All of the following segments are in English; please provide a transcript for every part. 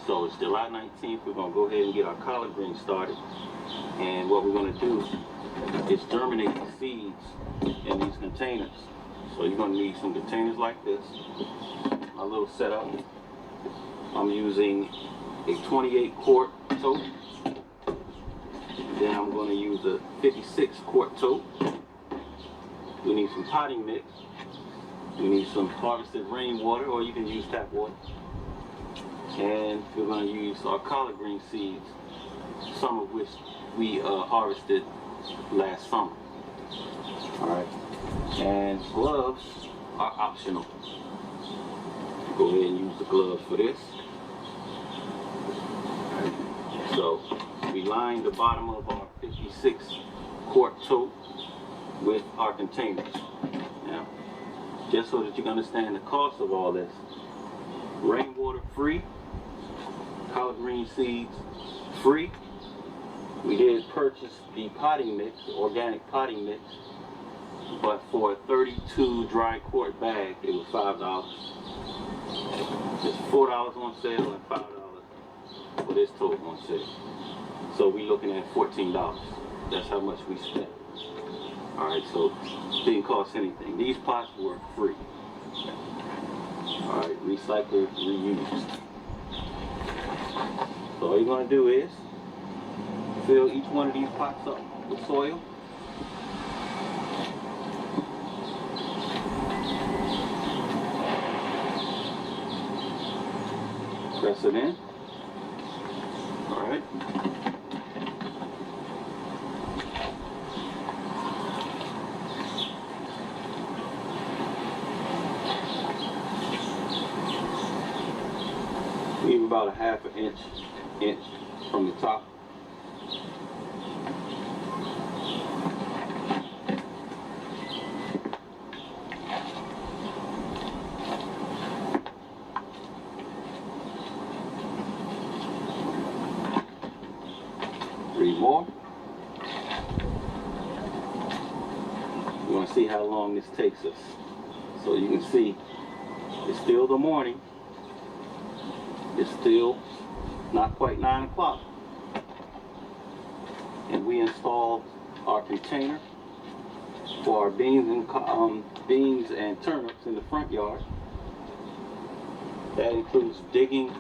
So it's July 19th. We're going to go ahead and get our collard greens started. And what we're going to do is germinate the seeds in these containers. So you're going to need some containers like this. My little setup. I'm using a 28 quart tote. Then I'm going to use a 56 quart tote. We need some potting mix. We need some harvested rainwater, or you can use tap water. And we're going to use our collard green seeds, some of which we harvested last summer. Alright, and gloves are optional. Go ahead and use the gloves for this. Alright, so we line the bottom of our 56 quart tote with our containers. Now, just so that you can understand the cost of all this, rainwater free, collard green seeds free. We did purchase the potting mix, organic potting mix, but for a 32 dry quart bag, it was $5. It's $4 on sale and $5 for this tote on sale. So we're looking at $14. That's how much we spent. Alright, so it didn't cost anything. These pots were free. Alright, recycled, reused. So all you're going to do is fill each one of these pots up with soil. Press it in. Alright. Leave about a half an inch from the top. Three more. You want to see how long this takes us. So you can see it's still the morning. It's still not quite 9 o'clock. And we installed our container for our beans and turnips in the front yard. That includes digging.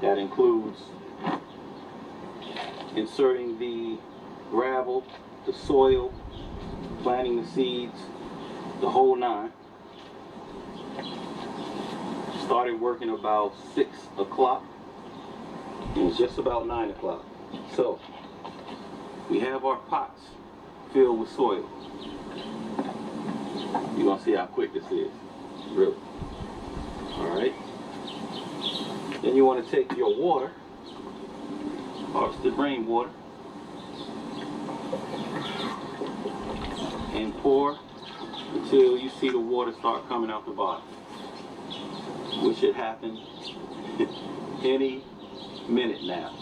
That includes inserting the gravel, the soil, planting the seeds, the whole nine. Started working about 6 o'clock. It was just about 9 o'clock. So we have our pots filled with soil. You're gonna see how quick this is, really. All right. Then you want to take your water, harvested rainwater, and pour until you see the water start coming out the bottom, which should happen any minute now.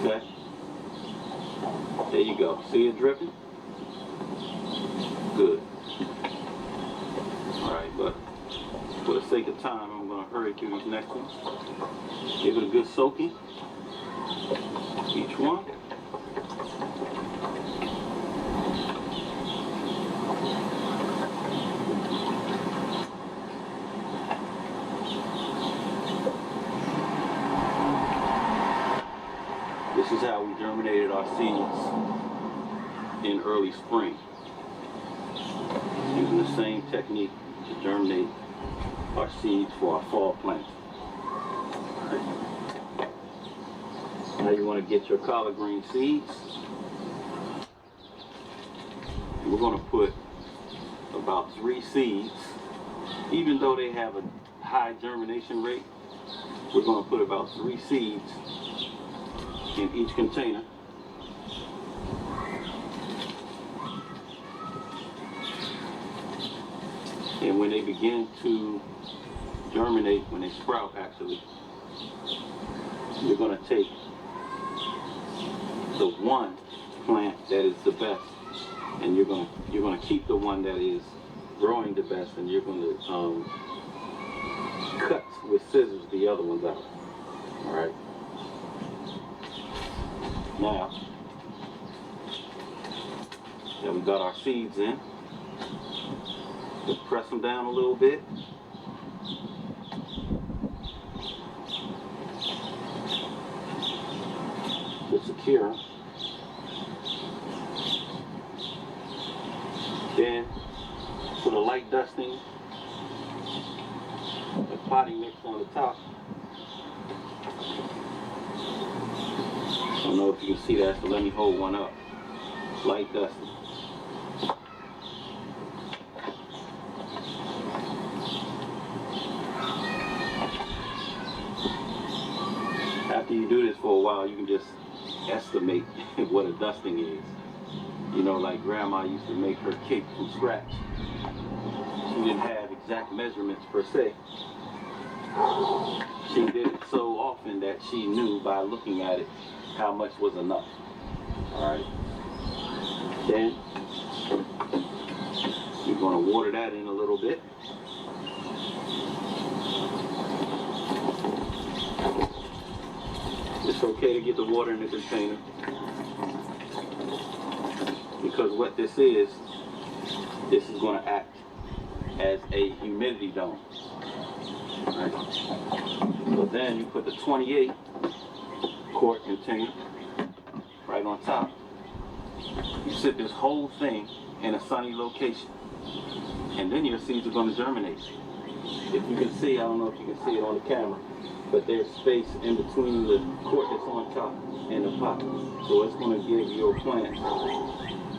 Okay? There you go. See it dripping? Good. Alright, but for the sake of time, I'm going to hurry through these next ones. Give it a good soaking. Each one. This is how we germinated our seeds in early spring, using the same technique to germinate our seeds for our fall planting. Right. Now you want to get your collard green seeds. We're going to put about 3 seeds, even though they have a high germination rate. We're going to put about 3 seeds in each container. And when they begin to germinate, when they sprout actually, you're going to take the one plant that is the best, and you're going to keep the one that is growing the best, and you're going to cuts with scissors the other ones out. Alright. Now that we got our seeds in, just press them down a little bit. To secure them. Then put a light dusting of potting mix on the top. I don't know if you can see that, so let me hold one up. Light dusting. After you do this for a while, you can just estimate what a dusting is. You know, like grandma used to make her cake from scratch. She didn't have exact measurements per se. She did it so often that she knew by looking at it how much was enough. Alright. Then you're going to water that in a little bit. It's okay to get the water in the container, because what this is going to act as a humidity dome. Right. So then you put the 28 quart container right on top. You sit this whole thing in a sunny location, and then your seeds are going to germinate. If you can see, I don't know if you can see it on the camera, but there's space in between the quart that's on top and the pot. So it's going to give your plant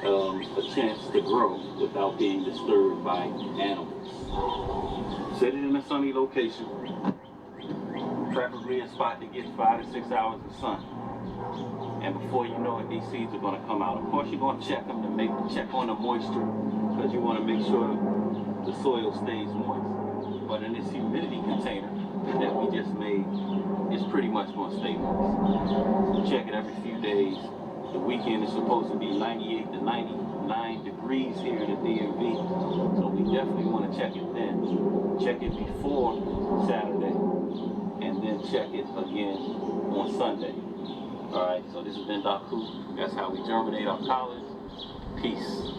a chance to grow without being disturbed by animals. Set it in a sunny location, preferably a spot to get 5 to 6 hours of sun. And before you know it, these seeds are going to come out. Of course, you're going to check them to check on the moisture, because you want to make sure the soil stays moist. But in this humidity container that we just made, it's pretty much going to stay moist. Check it every few days. The weekend is supposed to be 98 to 99 degrees here in the DMV, so we definitely want to check it then. Check it before Saturday, and then check it again on Sunday. Alright, so this has been Doc Coop. That's how we germinate our collards. Peace.